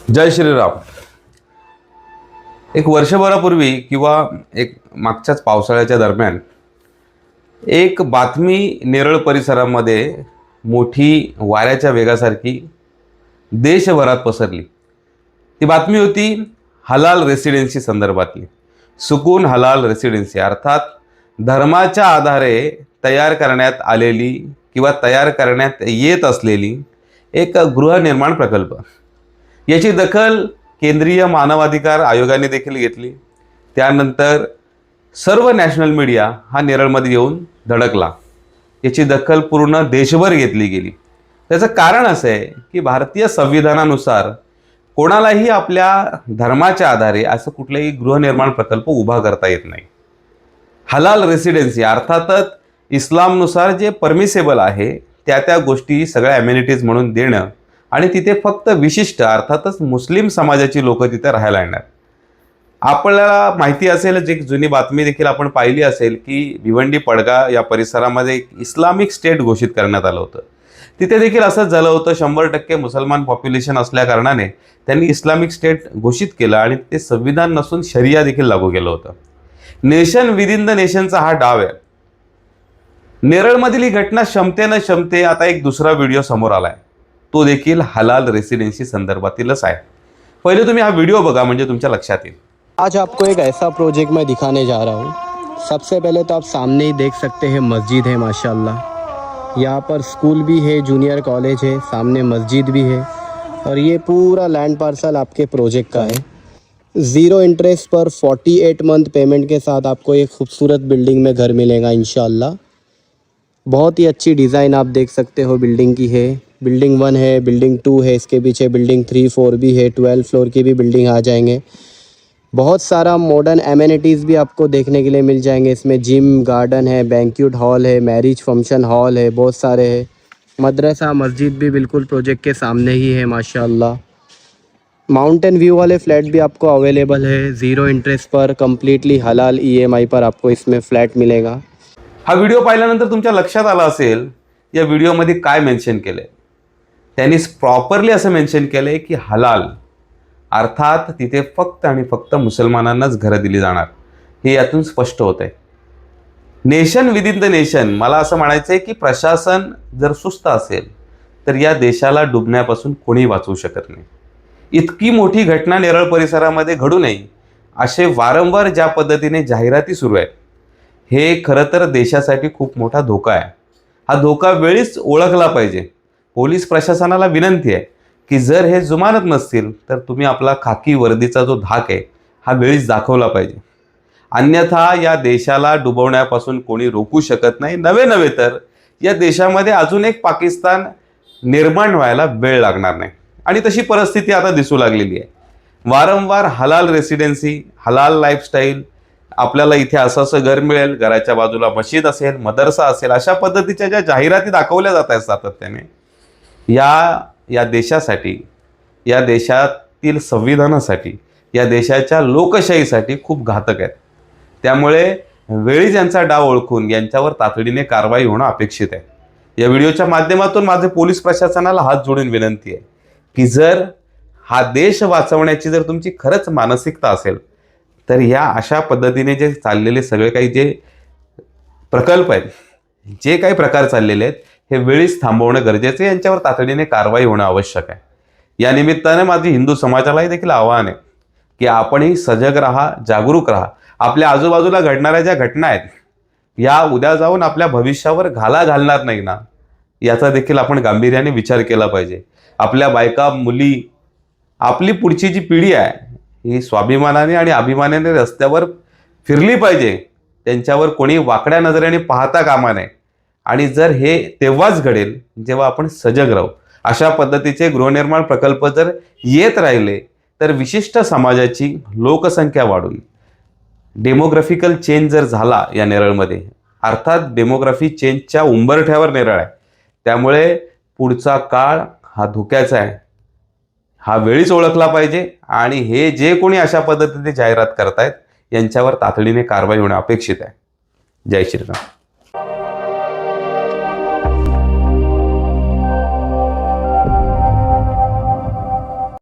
जय श्रीराम। एक वर्षभरापूर्वी किंवा एक मागच्याच पावसाळ्याच्या दरम्यान एक बातमी नेरळ परिसरामध्ये मोठी वाऱ्याच्या वेगासारखी देशभरात पसरली। ती बातमी होती हलाल रेसिडेन्सी संदर्भातली। सुकून हलाल रेसिडेन्सी अर्थात धर्माच्या आधारे तयार करण्यात आलेली किंवा तयार करण्यात येत असलेली एक गृहनिर्माण प्रकल्प। याची दखल केंद्रीय मानवाधिकार आयोगाने देखील घेतली। त्यानंतर सर्व नॅशनल मीडिया हा नेरळमध्ये येऊन धडकला। याची दखल पूर्ण देशभर घेतली गेली। त्याचं कारण असं आहे की भारतीय संविधानानुसार कोणालाही आपल्या धर्माच्या आधारे असं कुठलाही गृहनिर्माण प्रकल्प उभा करता येत नाही। हलाल रेसिडेन्सी अर्थातच इस्लामनुसार जे परमिसेबल आहे त्या गोष्टी सगळ्या अमेनिटीज म्हणून देणं आणि तिथे फक्त विशिष्ट अर्थातच मुस्लिम समाजाची लोक तिथे राहायला येणार। आपल्याला माहिती असेल एक जुनी बातमी देखील आपण पाहिली असेल की भिवंडी पडगा या परिसरामध्ये एक इस्लामिक स्टेट घोषित करण्यात आलं होतं। तिथे देखील असंच झालं होतं। 100% मुसलमान पॉप्युलेशन असल्या कारणाने त्यांनी इस्लामिक स्टेट घोषित केलं आणि ते संविधान नसून शरिया देखील लागू केलं होतं। नेशन विदिन द नेशनचा हा डाव आहे। नेरळमधील ही घटना शमते आता एक दुसरा व्हिडिओ समोर आलाय। तो देखील हलाल रेसिडेन्सी संदर्भातीलच आहे। पहिले तुम्ही हा व्हिडिओ बघा म्हणजे तुमच्या लक्षात येईल। आज आपको एक ऐसा प्रोजेक्ट मैं दिखाने जा रहा हूँ। सबसे पहले तो आप सामने ही देख सकते हैं मस्जिद है माशाल्लाह। यहाँ पर स्कूल भी है, जूनियर कॉलेज है, सामने मस्जिद भी है और ये पूरा लैंड पार्सल आपके प्रोजेक्ट का है। 0 इंटरेस्ट पर 48 मंथ पेमेंट के साथ आपको एक खूबसूरत बिल्डिंग में घर मिलेगा इंशाल्लाह। बहुत ही अच्छी डिज़ाइन आप देख सकते हो बिल्डिंग की है। बिल्डिंग 1 है, बिल्डिंग 2 है, इसके पीछे बिल्डिंग 3, 4 भी है, 12 फ्लोर की भी बिल्डिंग आ जाएंगे। बहुत सारा मॉडर्न एमेनिटीज़ भी आपको देखने के लिए मिल जाएंगे। इसमें जिम, गार्डन है, बैंक्वेट हॉल है, मैरिज फंक्शन हॉल है, बहुत सारे है। मदरसा मस्जिद भी बिल्कुल प्रोजेक्ट के सामने ही है माशाल्लाह। माउंटेन व्यू वाले फ्लैट भी आपको अवेलेबल है। 0 इंटरेस्ट पर कम्प्लीटली हलाल EMI पर आपको इसमें फ्लैट मिलेगा। हा व्हिडिओ पाहिल्यानंतर तुमच्या लक्षात आलं असेल या व्हिडिओमध्ये काय मेन्शन केलंय। त्यांनी प्रॉपरली असं मेन्शन केलंय की हलाल अर्थात तिथे फक्त आणि फक्त मुसलमानांनाच घरं दिली जाणार। हे यातून स्पष्ट होतंय। नेशन विदिन द नेशन मला असं म्हणायचंय की प्रशासन जर सुस्त असेल तर या देशाला डुबण्यापासून कोणी वाचवू शकत नाही। इतकी मोठी घटना नेरळ परिसरामध्ये घडू नये असे वारंवार ज्या पद्धतीने जाहिराती सुरू आहेत हे खरं तर देशासाठी खूप मोठा धोका आहे। हा धोका वेळीच ओळखला पाहिजे। पोलीस प्रशासनाला विनंती आहे की जर हे जुमानत नसतील तर तुम्ही आपला खाकी वर्दीचा जो धाक आहे हा वेळीच दाखवला पाहिजे। अन्यथा या देशाला डुबवण्यापासून कोणी रोखू शकत नाही। नवे तर या देशामध्ये अजून एक पाकिस्तान निर्माण व्हायला वेळ लागणार नाही आणि तशी परिस्थिती आता दिसू लागलेली आहे। वारंवार हलाल रेसिडेन्सी, हलाल लाईफस्टाईल, आपल्याला इथे असं घर मिळेल, घराच्या बाजूला मस्जिद असेल, मदरसा असेल, अशा पद्धतीच्या ज्या जाहिराती दाखवल्या जात आहेत सातत्याने या देशासाठी, या देशातील संविधानासाठी, या देशाच्या लोकशाहीसाठी खूप घातक आहेत। त्यामुळे वेळीच यांचा डाव ओळखून यांच्यावर तातडीने कारवाई होणं अपेक्षित आहे। या व्हिडिओच्या माध्यमातून माझे पोलीस प्रशासनाला हात जोडून विनंती आहे की जर हा देश वाचवण्याची जर तुमची खरंच मानसिकता असेल तर या अशा पद्धतीने जे चाललेले सगळे काही जे प्रकल्प आहेत, जे काही प्रकार चाललेले आहेत हे वेळीच थांबवणं गरजेचं आहे। यांच्यावर तातडीने कारवाई होणं आवश्यक आहे। या निमित्ताने माझी हिंदू समाजालाही देखील आवाहन आहे की आपणही सजग राहा, जागरूक राहा। आपल्या आजूबाजूला घडणाऱ्या ज्या घटना आहेत या उद्या जाऊन आपल्या भविष्यावर घाला घालणार नाही ना, याचा देखील आपण गांभीर्याने विचार केला पाहिजे। आपल्या बायका, मुली, आपली पुढची जी पिढी आहे ही स्वाभिमानाने आणि अभिमानाने रस्त्यावर फिरली पाहिजे। त्यांच्यावर कोणी वाकड्या नजरेने पाहता कामा नये आणि जर हे तेव्हाच घडेल जेव्हा आपण सजग राहू। अशा पद्धतीचे गृहनिर्माण प्रकल्प जर येत राहिले तर विशिष्ट समाजाची लोकसंख्या वाढून डेमोग्राफिकल चेंज जर झाला या नेरळमध्ये, अर्थात डेमोग्राफी चेंजच्या उंबरठ्यावर नेरळ आहे, त्यामुळे पुढचा काळ हा धोक्याचा आहे। हा वेळीच ओळखला पाहिजे आणि हे जे कोणी अशा पद्धतीने जाहिरात करतायत यांच्यावर तातडीने कारवाई होणं अपेक्षित आहे। जय श्रीराम।